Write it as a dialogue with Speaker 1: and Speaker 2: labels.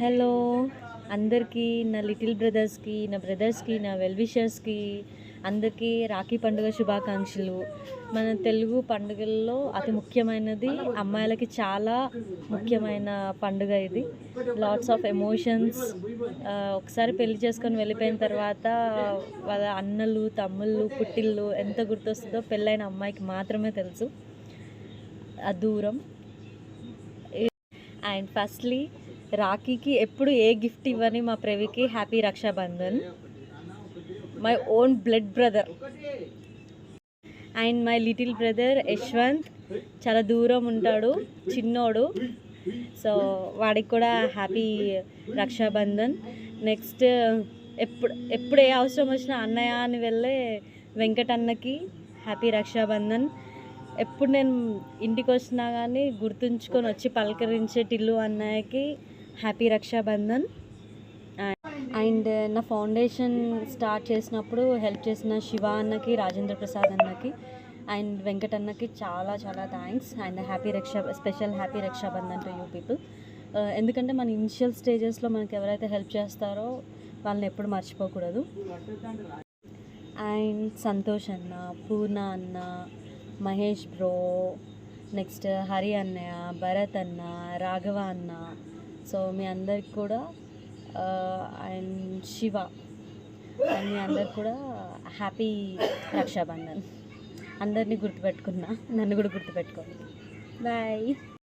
Speaker 1: Hello అందరికీ, నా little బ్రదర్స్కి, నా బ్రదర్స్కి, నా వెల్విషర్స్కి అందరికీ రాఖీ పండుగ శుభాకాంక్షలు. మన తెలుగు పండుగల్లో అతి ముఖ్యమైనది, అమ్మాయిలకి చాలా ముఖ్యమైన పండుగ ఇది. Lots of emotions. ఒకసారి పెళ్లి చేసుకొని వెళ్ళిపోయిన తర్వాత వాళ్ళ అన్నలు, తమ్ముళ్ళు, పుట్టిళ్ళు ఎంత గుర్తొస్తుందో పెళ్ళైన అమ్మాయికి మాత్రమే తెలుసు ఆ దూరం. అండ్ ఫస్ట్లీ రాఖీకి ఎప్పుడు ఏ గిఫ్ట్ ఇవ్వని మా ప్రవికి happy Rakshabandhan. My own blood brother. And my little brother Yashwanth చాలా దూరం ఉంటాడు, చిన్నోడు. సో వాడికి కూడా హ్యాపీ రక్షాబంధన్. నెక్స్ట్ ఎప్పుడు ఏ అవసరం వచ్చినా అన్నయ్య అని వెళ్ళే వెంకటన్నకి హ్యాపీ రక్షాబంధన్. ఎప్పుడు నేను ఇంటికి వచ్చినా కానీ గుర్తుంచుకొని వచ్చి పలకరించే టిల్లు అన్నయ్యకి హ్యాపీ రక్షాబంధన్. అండ్ నా ఫౌండేషన్ స్టార్ట్ చేసినప్పుడు హెల్ప్ చేసిన శివ అన్నకి, రాజేంద్ర ప్రసాద్ అన్నకి అండ్ వెంకటన్నకి చాలా చాలా thanks. And special happy Rakshabandhan to you people. ఎందుకంటే మన ఇనిషియల్ స్టేజెస్లో మనకి ఎవరైతే హెల్ప్ చేస్తారో వాళ్ళని ఎప్పుడు మర్చిపోకూడదు. అండ్ సంతోష్ అన్న, పూర్ణ అన్న, మహేష్ బ్రో, నెక్స్ట్ హరి అన్నయ్య, భరత్ అన్న, రాఘవ అన్న, సో మీ అందరికి కూడా అండ్ శివ అండ్ మీ అందరికి కూడా హ్యాపీ రక్షాబంధన్. అందరినీ గుర్తుపెట్టుకున్నా, నన్ను కూడా గుర్తుపెట్టుకోండి. బాయ్.